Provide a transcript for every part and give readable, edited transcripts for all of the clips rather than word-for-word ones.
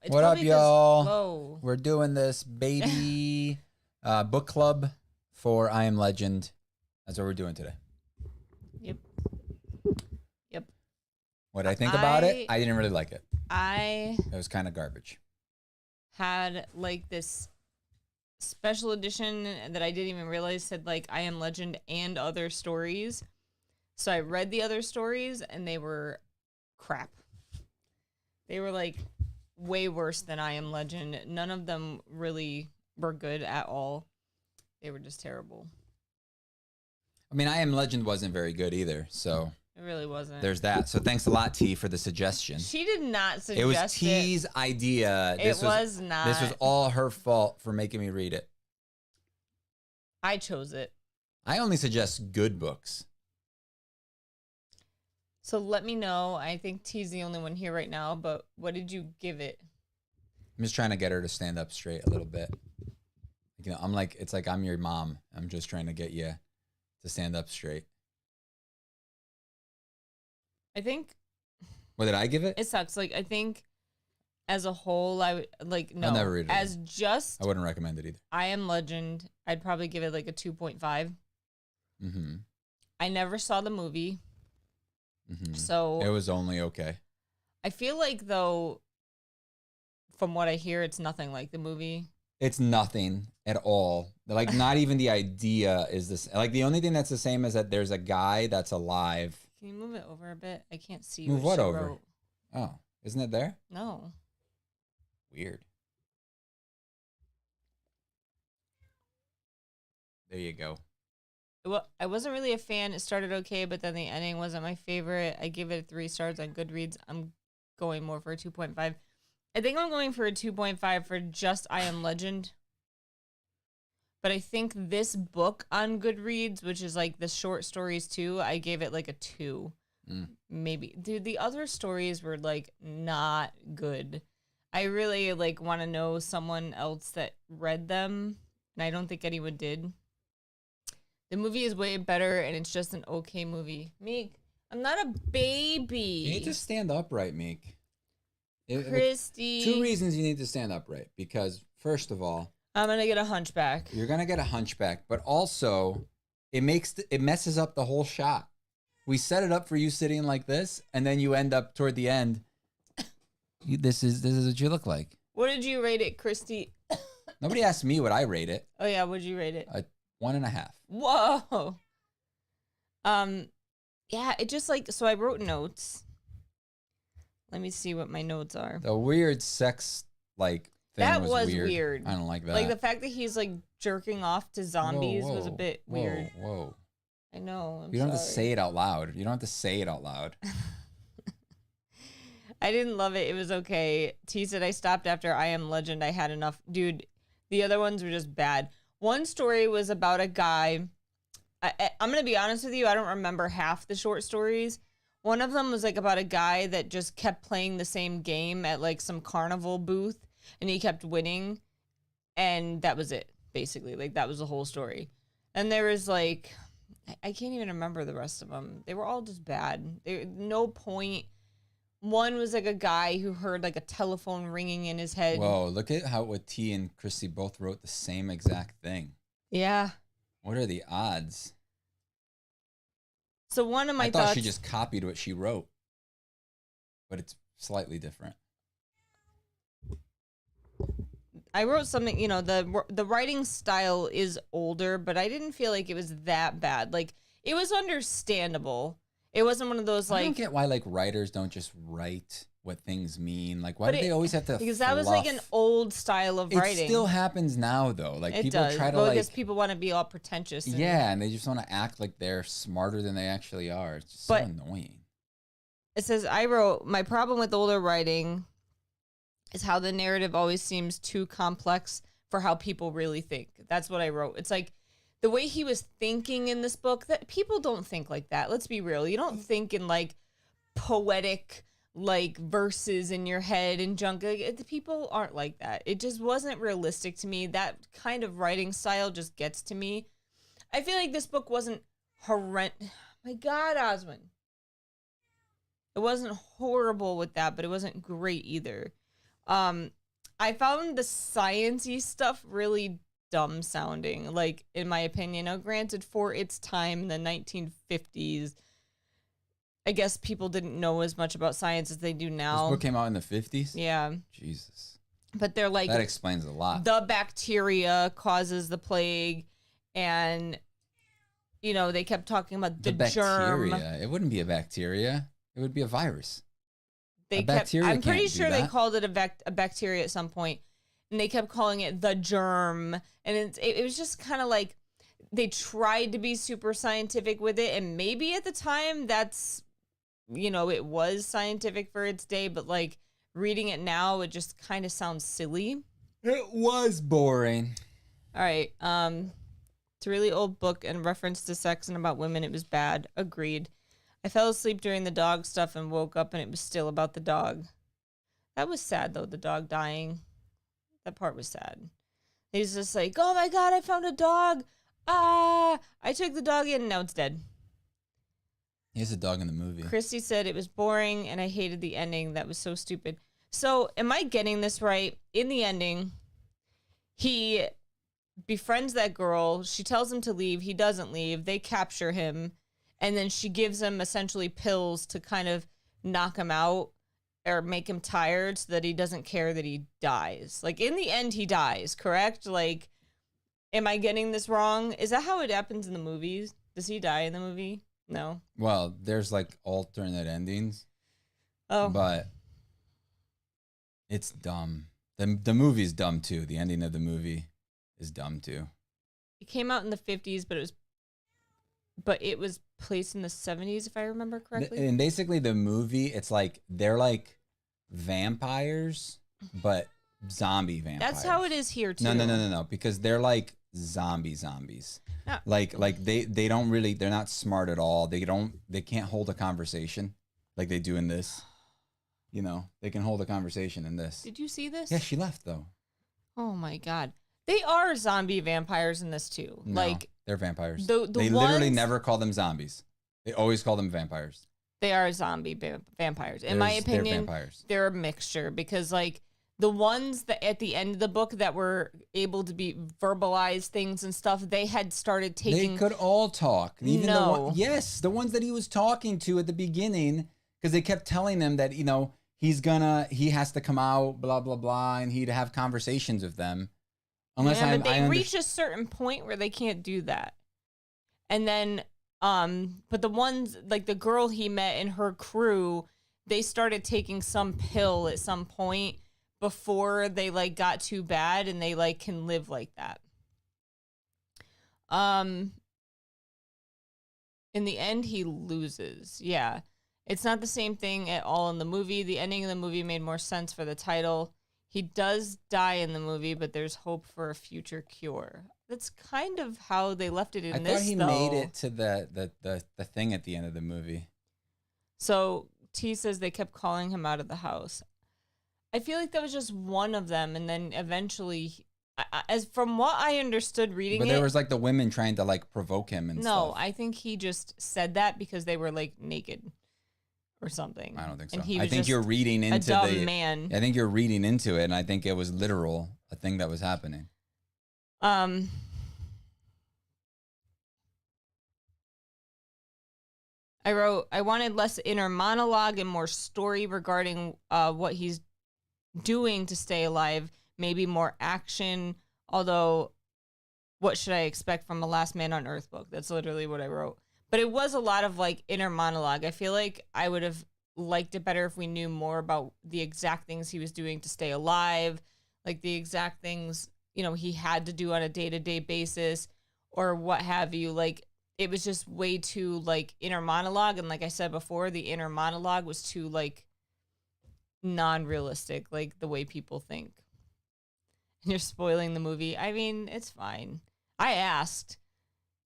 It's What up, probably 'cause- y'all? Whoa. We're doing this baby book club for I Am Legend. That's what we're doing today. Yep. What I think about it, I didn't really like it. It was kind of garbage. Had like this special edition that I didn't even realize said like I Am Legend and other stories. So I read the other stories and they were crap. They were like way worse than I Am Legend. None of them really were good at all. They were just terrible. I mean, I Am Legend wasn't very good either, so It really wasn't. there's that. So thanks a lot, T, for the suggestion. She did not suggest it. It was T's idea. It was not. This was all her fault for making me read it. I chose it. I only suggest good books. So let me know. I think T's the only one here right now, but what did you give it? I'm just trying to get her to stand up straight a little bit. You know, I'm like, it's like I'm your mom. I'm just trying to get you to stand up straight. I think. What did I give it? It sucks. Like, I think as a whole, I would, like, no. I'll never read it as again. just I wouldn't recommend it either. I Am Legend, I'd probably give it like a 2.5. Mm-hmm. I never saw the movie. Mm-hmm. So. It was only okay. I feel like, though, from what I hear, it's nothing like the movie. It's nothing at all. Like, not even the idea is this. Like, the only thing that's the same is that there's a guy that's alive. Can you move it over a bit? I can't see Move what she over? wrote. Oh, isn't it there? No. Weird. There you go. Well, I wasn't really a fan. It started okay, but then the ending wasn't my favorite. I give it 3 stars on Goodreads. I'm going more for a 2.5. I think I'm going for a 2.5 for just I Am Legend. But I think this book on Goodreads, which is like the short stories too, I gave it like a 2. Maybe. Dude, the other stories were like not good. I really like want to know someone else that read them, and I don't think anyone did. The movie is way better, and it's just an okay movie. Meek, I'm not a baby. You need to stand upright, Meek. Christy. 2 reasons you need to stand upright. Because, first of all, I'm going to get a hunchback. you're going to get a hunchback. But also, it messes up the whole shot. We set it up for you sitting like this, and then you end up toward the end. This is what you look like. What did you rate it, Christy? Nobody asked me what I rate it. Oh, yeah. What did you rate it? 1.5. Whoa. Yeah, it just like, so I wrote notes. Let me see what my notes are. The weird sex, like, thing That was weird. weird. I don't like that. Like the fact that he's like jerking off to zombies was a bit weird. Whoa. I know. You don't have to say it out loud. You don't have to say it out loud. I didn't love it. It was okay. T said I stopped after I Am Legend. I had enough. Dude, the other ones were just bad. One story was about a guy. I'm going to be honest with you. I don't remember half the short stories. One of them was like about a guy that just kept playing the same game at like some carnival booth, and he kept winning. And that was it, basically. Like that was the whole story. And there was like, I can't even remember the rest of them. They were all just bad. No point. One was like a guy who heard like a telephone ringing in his head. Whoa, look at how what T and Christy both wrote the same exact thing. Yeah. What are the odds? So one of my I thought thoughts, she just copied what she wrote, but it's slightly different. I wrote something, you know, the writing style is older, but I didn't feel like it was that bad. Like it was understandable. It wasn't one of those like. I don't get why like writers don't just write what things mean. Like why do they always have to? Because that was like an old style of writing. It still happens now though. Like it people does. try to well, like. because people want to be all pretentious. Yeah, and they just want to act like they're smarter than they actually are. It's just so annoying. It says I wrote my problem with older writing is how the narrative always seems too complex for how people really think. That's what I wrote. It's like the way he was thinking in this book, that people don't think like that. Let's be real. You don't think in like poetic like verses in your head and junk. Like, the people aren't like that. It just wasn't realistic to me. That kind of writing style just gets to me. I feel like this book wasn't horrendous. My God, Osmond. It wasn't horrible with that, but it wasn't great either. I found the science-y stuff really dumb sounding, like, in my opinion. Now, granted, for its time, the 1950s, I guess people didn't know as much about science as they do This now. book came out in the 50s? Yeah. Jesus. But they're like... That explains a lot. The bacteria causes the plague, and, you know, they kept talking about the germ. Bacteria? It wouldn't be a bacteria. It would be a virus. I'm pretty sure they called it a bacteria at some point, and they kept calling it the germ. And it was just kind of like they tried to be super scientific with it, and maybe at the time that's, you know, it was scientific for its day, but like reading it now, it just kind of sounds silly. It was boring. All right. It's a really old book and reference to sex and about women. It was bad. Agreed. I fell asleep during the dog stuff and woke up and it was still about the dog. That was sad, though, the dog dying. That part was sad. He's just like, oh my God, I found a dog. Ah, I took the dog in and now it's dead. He has a dog in the movie. Christy said it was boring and I hated the ending. That was so stupid. So am I getting this right? In the ending, he befriends that girl. She tells him to leave. He doesn't leave. They capture him. And then she gives him essentially pills to kind of knock him out or make him tired so that he doesn't care that he dies. Like, in the end, he dies, correct? Like, am I getting this wrong? Is that how it happens in the movies? Does he die in the movie? No. Well, there's like alternate endings. Oh. But it's dumb. The movie's dumb too. The ending of the movie is dumb too. It came out in the 50s, but it was placed in the 70s, if I remember correctly. And basically the movie, it's like they're like vampires, but zombie vampires. That's how it is here too. No, because they're like zombies. No. Like they don't really, they're not smart at all. They can't hold a conversation like they do in this. You know, they can hold a conversation in this. Did you see this? Yeah, she left though. Oh my God. They are zombie vampires in this too. No, like, they're vampires. They literally never call them zombies. They always call them vampires. They are zombie vampires. In my They're opinion, vampires. they're a mixture because, like, the ones that at the end of the book that were able to be verbalize things and stuff, they had started taking. They could all talk. Even No. the ones that he was talking to at the beginning, because they kept telling him that, you know, he has to come out, blah blah blah, and he'd have conversations with them. Unless but they reach a certain point where they can't do that. And then, but the ones, like the girl he met and her crew, they started taking some pill at some point before they like got too bad and they like can live like that. In the end, he loses. Yeah. It's not the same thing at all in the movie. The ending of the movie made more sense for the title. He does die in the movie, but there's hope for a future cure. That's kind of how they left it in this, I thought he made it to the thing at the end of the movie. So T says they kept calling him out of the house. I feel like that was just one of them, and then eventually, as from what I understood reading But there was like the women trying to like provoke him and stuff. No, I think he just said that because they were like naked or something. I don't think so. And he I was think just you're reading into a dumb man. I think you're reading into it, and I think it was literal, a thing that was happening. I wrote, I wanted less inner monologue and more story regarding what he's doing to stay alive. Maybe more action. Although, what should I expect from a Last Man on Earth book? That's literally what I wrote. But it was a lot of like inner monologue. I feel like I would have liked it better if we knew more about the exact things he was doing to stay alive, like the exact things, you know, he had to do on a day-to-day basis or what have you. Like, it was just way too like inner monologue. And like I said before, the inner monologue was too like non-realistic, like the way people think. And you're spoiling the movie. I mean, it's fine. I asked.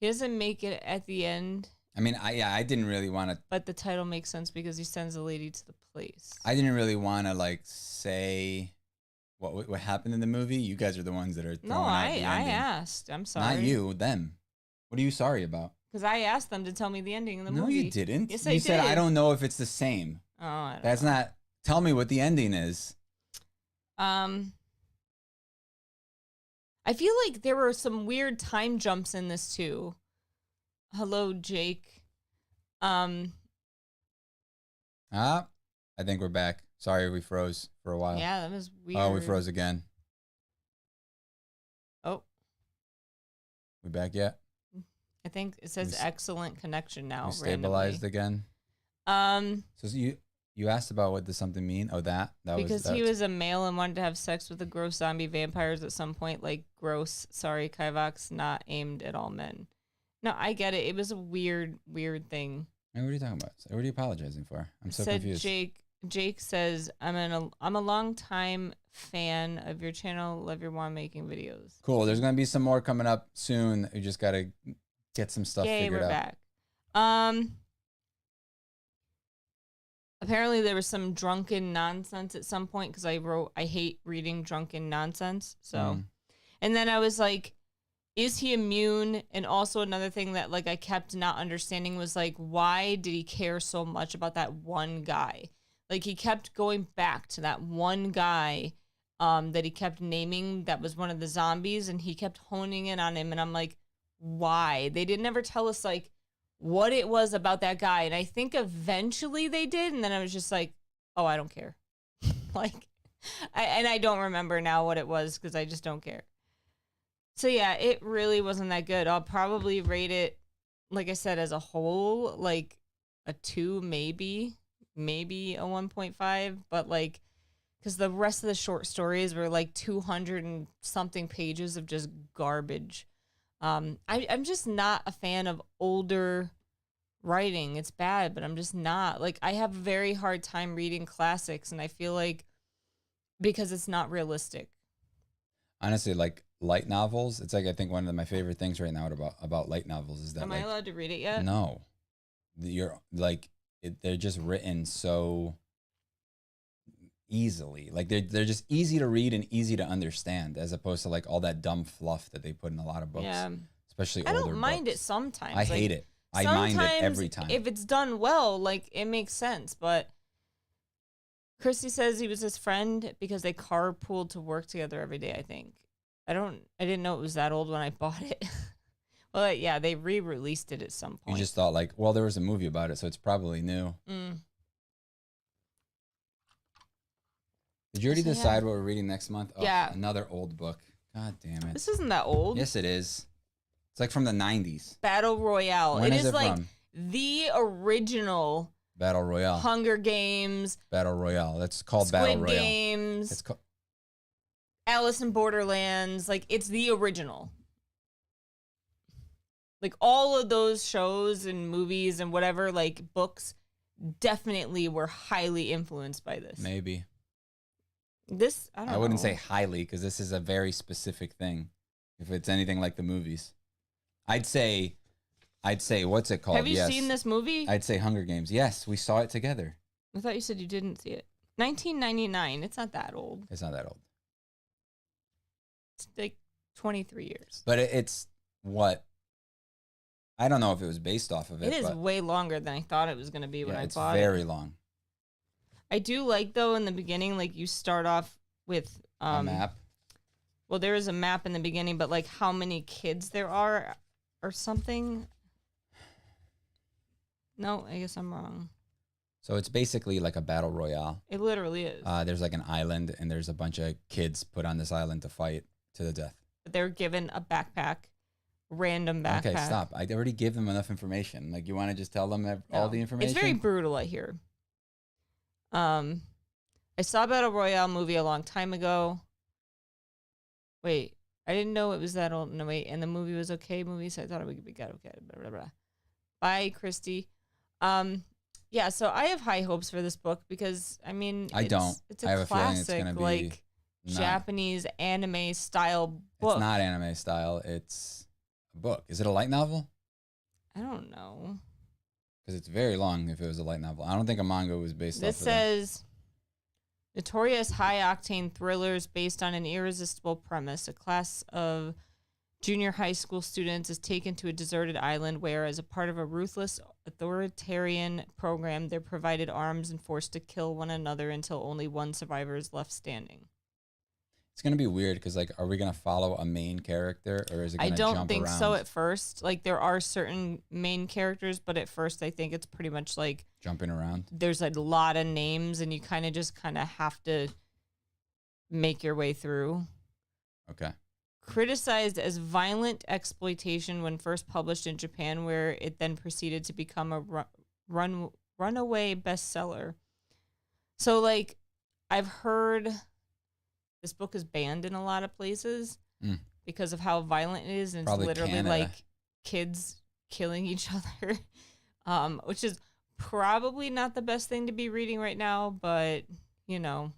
He doesn't make it at the end. I mean, I didn't really want to. But the title makes sense because he sends the lady to the place. I didn't really want to like say what happened in the movie. You guys are the ones that are throwing out the ending. I asked. I'm sorry. Not you, them. What are you sorry about? Because I asked them to tell me the ending of the movie. No, you didn't. Yes, you said, I don't know if it's the same. Oh, I don't That's know. not. Tell me what the ending is. I feel like there were some weird time jumps in this too. Hello, Jake. I think we're back. Sorry, we froze for a while. Yeah, that was weird. Oh, we froze again. Oh. We back yet? I think it says excellent connection now. We stabilized again. So you asked about what does something mean? Oh, that because he was a male and wanted to have sex with the gross zombie vampires at some point. Like gross. Sorry, Kivox, not aimed at all men. No, I get it. It was a weird thing. What are you talking about? What are you apologizing for? I'm so confused. Jake says, I'm a long time fan of your channel. Love your one making videos. Cool. There's gonna be some more coming up soon. We just gotta get some stuff figured out. Back. Apparently there was some drunken nonsense at some point because I wrote I hate reading drunken nonsense. So, and then I was like, is he immune? And also another thing that like I kept not understanding was like, why did he care so much about that one guy? Like he kept going back to that one guy that he kept naming that was one of the zombies, and he kept honing in on him. And I'm like, why? They didn't ever tell us like what it was about that guy. And I think eventually they did. And then I was just like, oh, I don't care. Like, I don't remember now what it was because I just don't care. So yeah, it really wasn't that good. I'll probably rate it, like I said, as a whole, like a 2, maybe a 1.5. But like, because the rest of the short stories were like 200 and something pages of just garbage. I'm just not a fan of older writing. It's bad, but I'm just not. Like, I have a very hard time reading classics, and I feel like because it's not realistic. Honestly, like light novels, it's like I think one of my favorite things right now about light novels is that. Am I allowed to read it yet? No, you're like they're just written so easily. Like they're just easy to read and easy to understand, as opposed to like all that dumb fluff that they put in a lot of books. Yeah, especially older books. I don't mind it sometimes. I hate it. I mind it every time. If it's done well, like it makes sense. But Christy says he was his friend because they carpooled to work together every day. I think. I didn't know it was that old when I bought it. Well, yeah, they re-released it at some point. You just thought like, well, there was a movie about it, so it's probably new. Did you already decide what we're reading next month? Oh, yeah. Another old book. God damn it. This isn't that old. Yes, it is. It's like from the 90s. Battle Royale. When is it like from? The original Battle Royale. Hunger Games. Battle Royale. That's called Squid Battle Royale. Games. It's called Alice in Borderlands. Like, it's the original. Like, all of those shows and movies and whatever, like, books definitely were highly influenced by this. Maybe. This, I don't know. I wouldn't say highly, because this is a very specific thing. If it's anything like the movies. I'd say, what's it called? Have you seen this movie? I'd say Hunger Games. Yes, we saw it together. I thought you said you didn't see it. 1999. It's not that old. It's not that old. It's like 23 years. But it's what? I don't know if it was based off of it. It is way longer than I thought it was going to be when I bought it. It's very long. I do like, though, in the beginning, like, you start off with... a map? Well, there is a map in the beginning, but, like, how many kids there are or something? No, I guess I'm wrong. So it's basically like a battle royale. It literally is. There's, like, an island, and there's a bunch of kids put on this island to fight to the death. They're given a backpack. Random backpack. Okay, stop. I already gave them enough information. Like, you want to just tell them all the information? It's very brutal, I hear. I saw Battle Royale movie a long time ago. Wait, I didn't know it was that old. No, wait, and the movie was okay. So I thought it would be good. Okay, blah, blah, blah. Bye, Christy. Yeah, so I have high hopes for this book because, I mean, it's a classic, like, Japanese anime style book. It's not anime style. It's a book. Is it a light novel? I don't know. Because it's very long if it was a light novel. I don't think a manga was based off of it. This says, notorious high-octane thrillers based on an irresistible premise. A class of junior high school students is taken to a deserted island where, as a part of a ruthless authoritarian program, they're provided arms and forced to kill one another until only one survivor is left standing. It's gonna be weird because like, are we gonna follow a main character or is it I gonna don't jump think around? so at first. Like there are certain main characters, but at first I think it's pretty much like Jumping around. there's a lot of names and you kind of have to make your way through. Okay. Criticized as violent exploitation when first published in Japan, where it then proceeded to become a runaway bestseller. So, like, I've heard this book is banned in a lot of places because of how violent it is, and Probably it's literally Canada. like kids killing each other, which is probably not the best thing to be reading right now, but, you know,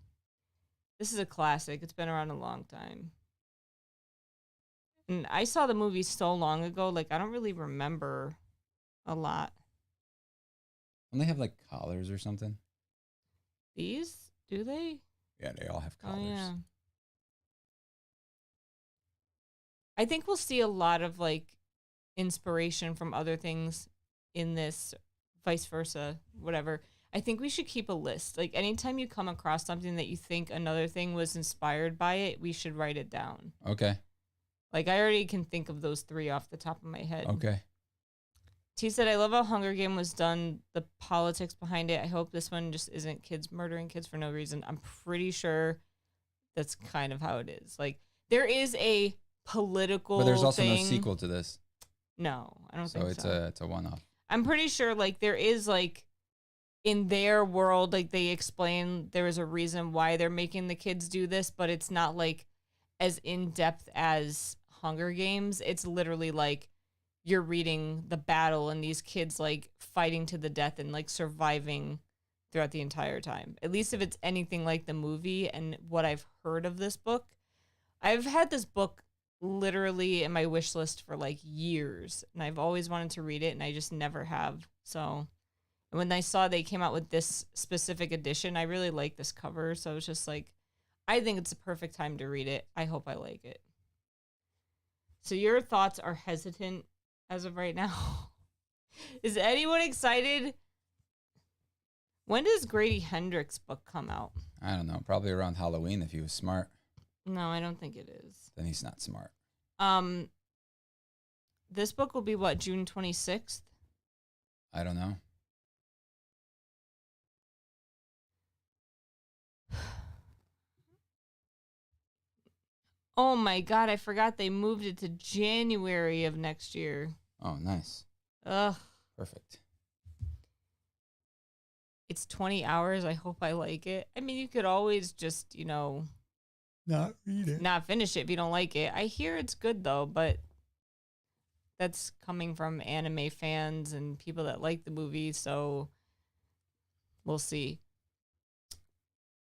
this is a classic. It's been around a long time. And I saw the movie so long ago, like, I don't really remember a lot. Don't they have like collars or something? These? Do they? Yeah, they all have collars. Oh, yeah. I think we'll see a lot of, like, inspiration from other things in this, vice versa, whatever. I think we should keep a list. Like, anytime you come across something that you think another thing was inspired by it, we should write it down. Okay. Like, I already can think of those 3 off the top of my head. Okay. T said, I love how Hunger Game was done, the politics behind it. I hope this one just isn't kids murdering kids for no reason. I'm pretty sure that's kind of how it is. Like, there is a political But there's also thing. no sequel to this. No, I don't think so. So it's a one-off. I'm pretty sure, like, there is, like, in their world, like, they explain there is a reason why they're making the kids do this, but it's not, like, as in-depth as Hunger Games. It's literally, like, you're reading the battle and these kids, like, fighting to the death and, like, surviving throughout the entire time. At least if it's anything like the movie and what I've heard of this book. I've had this book literally in my wish list for, like, years, and I've always wanted to read it, and I just never have. So when I saw they came out with this specific edition, I really like this cover, so it's just like, I think it's a perfect time to read it. I hope I like it. So your thoughts are hesitant as of right now. Is anyone excited? When does Grady Hendrix' book come out? I don't know. Probably around Halloween if he was smart. No, I don't think it is. Then he's not smart. This book will be what, June 26th? I don't know. Oh my God, I forgot they moved it to January of next year. Oh, nice. Ugh. Perfect. It's 20 hours. I hope I like it. I mean, you could always just, you know, Not read it. not finish it if you don't like it. I hear it's good though, but that's coming from anime fans and people that like the movie, so we'll see.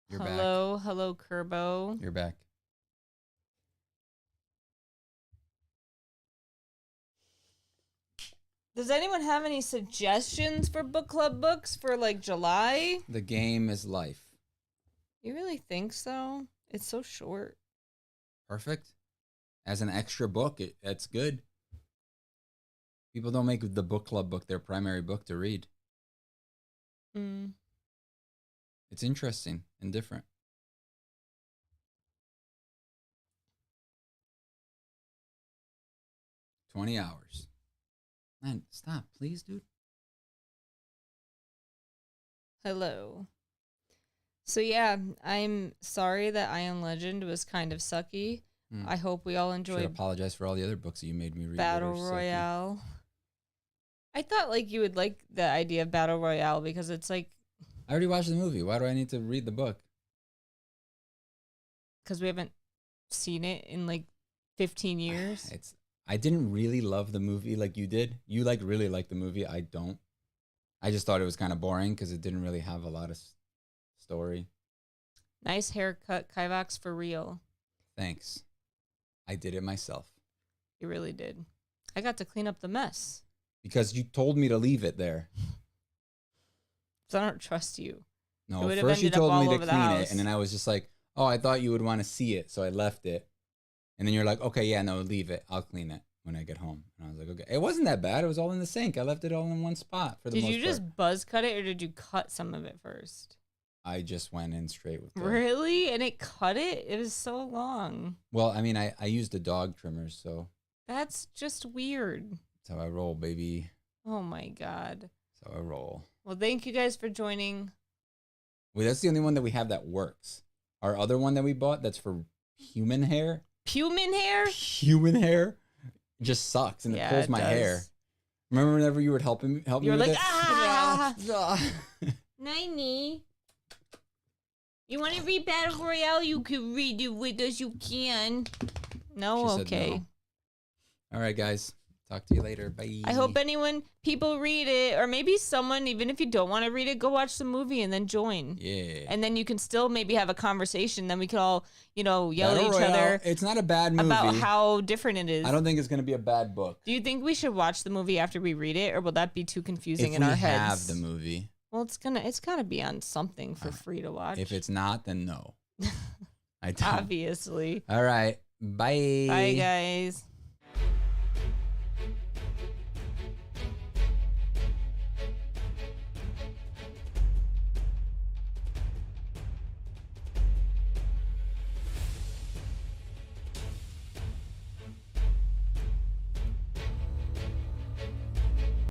You're hello, Kerbo. back. You're back. Does anyone have any suggestions for book club books for like July? The Game is Life. You really think so? It's so short. Perfect. As an extra book, it's good. People don't make the book club book their primary book to read. It's interesting and different. $20. Man, stop, please, dude. Hello. So yeah, I'm sorry that Iron Legend was kind of sucky. I hope we all Should enjoyed apologize for all the other books that you made me read. Battle Royale. I thought like you would like the idea of Battle Royale because it's like, I already watched the movie. Why do I need to read the book? because we haven't seen it in like 15 years. I didn't really love the movie like you did. You like really liked the movie. I don't. I just thought it was kind of boring because it didn't really have a lot of story. Nice haircut, Kivox, for real. Thanks. I did it myself. You really did. I got to clean up the mess. Because you told me to leave it there. So I don't trust you. It No, would have first you ended up told all me to over the clean house. it, and then I was just like, oh, I thought you would want to see it, so I left it. And then you're like, okay, yeah, no, leave it. I'll clean it when I get home. And I was like, okay. It wasn't that bad. It was all in the sink. I left it all in one spot for the most Did you part. just buzz cut it or did you cut some of it first? I just went in straight with the... Really? And it cut it? It was so long. Well, I mean, I used the dog trimmers, so... That's just weird. That's how I roll, baby. Oh, my God. That's how I roll. Well, thank you guys for joining. Wait, that's the only one that we have that works. Our other one that we bought that's for human hair. Human hair? Human hair just sucks and it pulls my hair. Remember whenever you would help me You were with like, it? ah! Niney. You want to read Battle Royale? You can read it with us. You can. No? She said Okay. no. All right, guys. Talk to you later. Bye. I hope people read it, or maybe someone, even if you don't want to read it, go watch the movie and then join. Yeah. And then you can still maybe have a conversation. Then we can all, yell Battle at each Royale, other. It's not a bad movie. About how different it is. I don't think it's going to be a bad book. Do you think we should watch the movie after we read it, or will that be too confusing in If our we heads? have the movie. Well, it's gotta be on something for free to watch. If it's not, then no. I don't. Obviously. All right. Bye. Bye, guys.